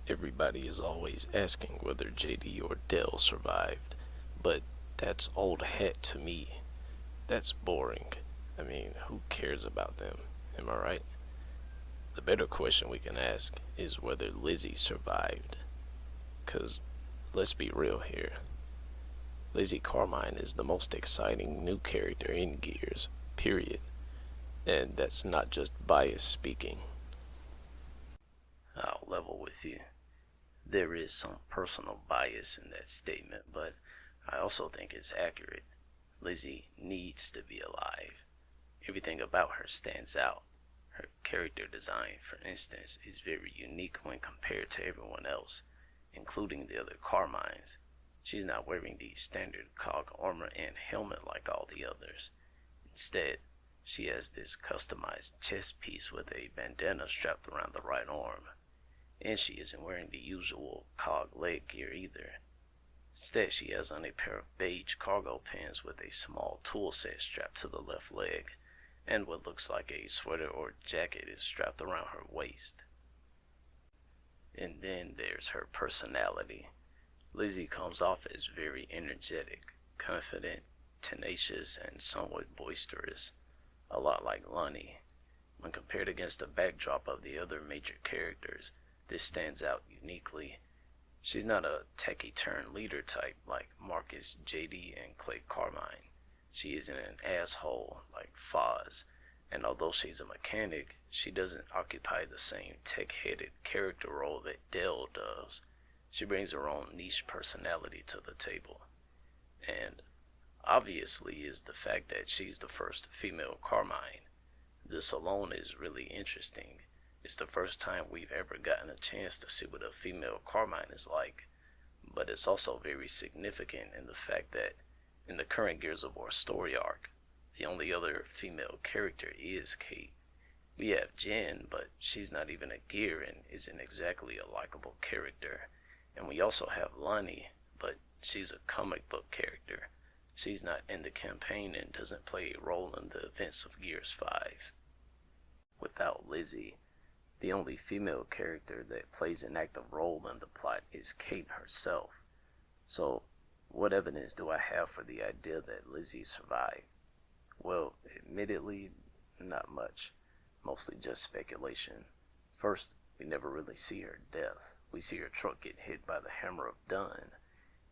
Everybody is always asking whether JD or Dell survived, but that's old hat to me. That's boring. I mean, who cares about them? Am I right? The better question we can ask is whether Lizzie survived. Cause let's be real here. Lizzie Carmine is the most exciting new character in Gears, period. And that's not just bias speaking. I'll level with you. There is some personal bias in that statement, but I also think it's accurate. Lizzie needs to be alive. Everything about her stands out. Her character design, for instance, is very unique when compared to everyone else, including the other Carmines. She's not wearing the standard cog armor and helmet like all the others. Instead, she has this customized chest piece with a bandana strapped around the right arm. And she isn't wearing the usual cog leg gear either. Instead, she has on a pair of beige cargo pants with a small tool set strapped to the left leg, and what looks like a sweater or jacket is strapped around her waist. And then there's her personality. Lizzie comes off as very energetic, confident, tenacious, and somewhat boisterous, a lot like Lonnie. When compared against the backdrop of the other major characters, this stands out uniquely. She's not a techie-turned-leader type like Marcus, JD, and Kait Carmine. She isn't an asshole like Fahz, and although she's a mechanic, she doesn't occupy the same tech-headed character role that Dell does. She brings her own niche personality to the table. And obviously is the fact that she's the first female Carmine. This alone is really interesting. It's the first time we've ever gotten a chance to see what a female Carmine is like, but it's also very significant in the fact that in the current Gears of War story arc, the only other female character is Kait. We have Jen, but she's not even a gear and isn't exactly a likable character. And we also have Lonnie, but she's a comic book character. She's not in the campaign and doesn't play a role in the events of Gears 5. Without Lizzie, the only female character that plays an active role in the plot is Kait herself. So, what evidence do I have for the idea that Lizzie survived? Well, admittedly, not much. Mostly just speculation. First, we never really see her death. We see her truck get hit by the hammer of Dunn,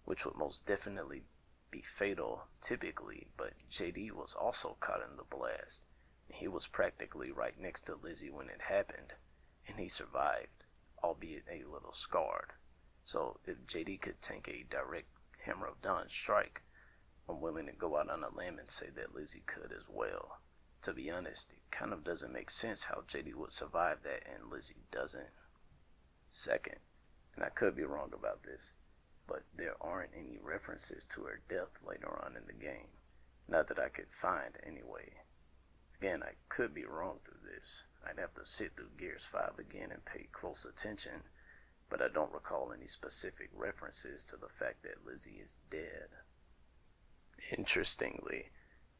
which would most definitely be fatal typically, but JD was also caught in the blast. He was practically right next to Lizzie when it happened, and he survived, albeit a little scarred. So if JD could tank a direct hammer of Dawn strike, I'm willing to go out on a limb and say that Lizzie could as well. To be honest, it kind of doesn't make sense how JD would survive that and Lizzie doesn't. Second, and I could be wrong about this, but there aren't any references to her death later on in the game. Not that I could find anyway. Again, I could be wrong through this. I'd have to sit through Gears 5 again and pay close attention, but I don't recall any specific references to the fact that Lizzie is dead. Interestingly,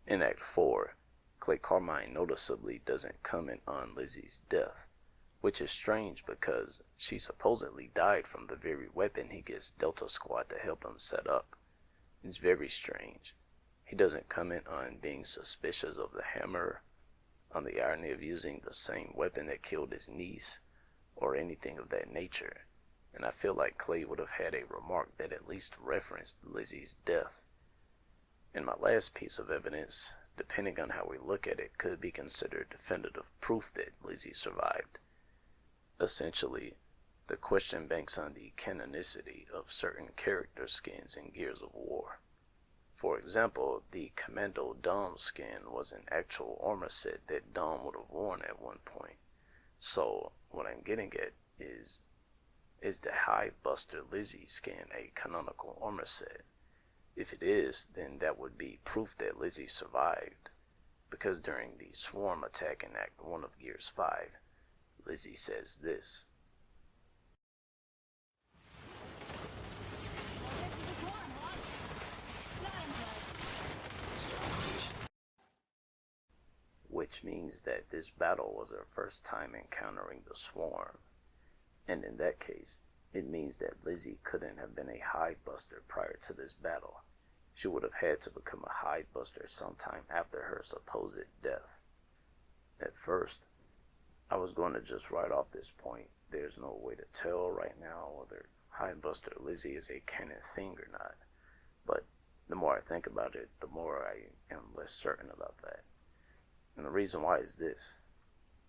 in Act 4, Kait Carmine noticeably doesn't comment on Lizzie's death, which is strange because she supposedly died from the very weapon he gets Delta Squad to help him set up. It's very strange. He doesn't comment on being suspicious of the hammer, on the irony of using the same weapon that killed his niece, or anything of that nature, and I feel like Clay would have had a remark that at least referenced Lizzie's death. And my last piece of evidence, depending on how we look at it, could be considered definitive proof that Lizzie survived. Essentially, the question banks on the canonicity of certain character skins in Gears of War. For example, the Commando Dom skin was an actual armor set that Dom would have worn at one point. So, what I'm getting at is the Hivebuster Lizzie skin a canonical armor set? If it is, then that would be proof that Lizzie survived, because during the swarm attack in Act 1 of Gears 5, Lizzie says this. Which means that this battle was her first time encountering the swarm, and in that case, It means that Lizzie couldn't have been a Hivebuster prior to this battle. She would have had to become a Hivebuster sometime after her supposed death. At first, I was going to just write off this point. There's no way to tell right now whether Hivebuster Lizzie is a canon thing or not. But the more I think about it, the more I am less certain about that. And the reason why is this.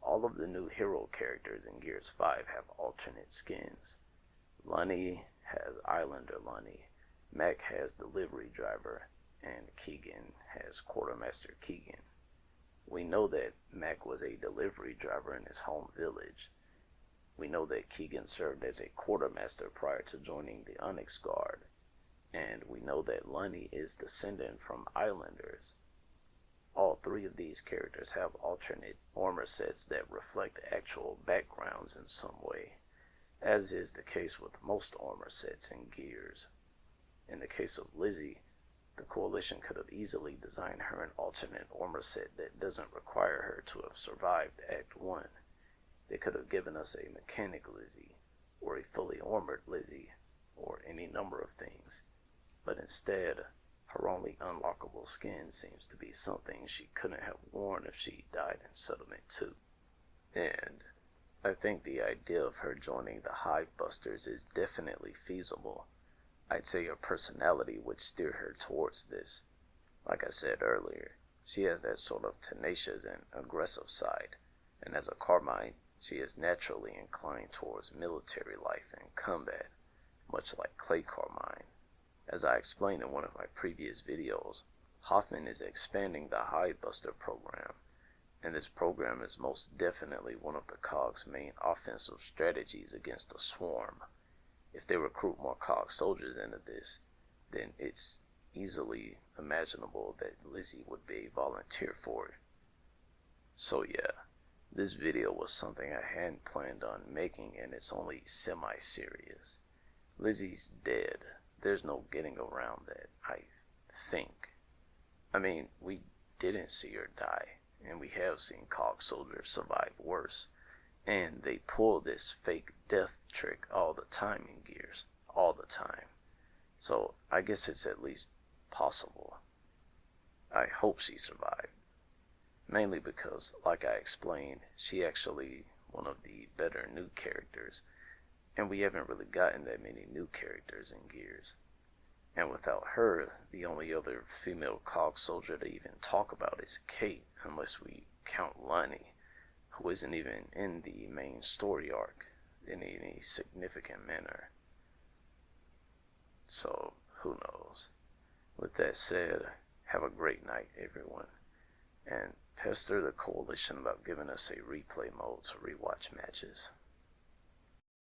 All of the new hero characters in Gears 5 have alternate skins. Lunny has Islander Lunny, Mac has Delivery Driver, and Keegan has Quartermaster Keegan. We know that Mac was a delivery driver in his home village. We know that Keegan served as a quartermaster prior to joining the Onyx Guard. And we know that Lunny is descendant from Islanders. All three of these characters have alternate armor sets that reflect actual backgrounds in some way, as is the case with most armor sets in Gears. In the case of Lizzie, the Coalition could have easily designed her an alternate armor set that doesn't require her to have survived Act 1. They could have given us a mechanic Lizzie, or a fully armored Lizzie, or any number of things. But instead, her only unlockable skin seems to be something she couldn't have worn if she died in Settlement 2. And I think the idea of her joining the Hivebusters is definitely feasible. I'd say her personality would steer her towards this. Like I said earlier, she has that sort of tenacious and aggressive side, and as a Carmine, she is naturally inclined towards military life and combat, much like Clay Carmine. As I explained in one of my previous videos, Hoffman is expanding the Hivebuster program, and this program is most definitely one of the COG's main offensive strategies against the Swarm. If they recruit more COG soldiers into this, then it's easily imaginable that Lizzie would be a volunteer for it. So yeah, this video was something I hadn't planned on making, and it's only semi-serious. Lizzie's dead. There's no getting around that, I think. I mean, we didn't see her die, and we have seen COG soldiers survive worse. And they pull this fake death trick all the time in Gears. All the time. So I guess it's at least possible. I hope she survived. Mainly because, like I explained, she actually one of the better new characters. And we haven't really gotten that many new characters in Gears. And without her, the only other female COG soldier to even talk about is Kait, unless we count Lonnie, who isn't even in the main story arc in any significant manner. So, who knows? With that said, have a great night, everyone. And pester the Coalition about giving us a replay mode to rewatch matches.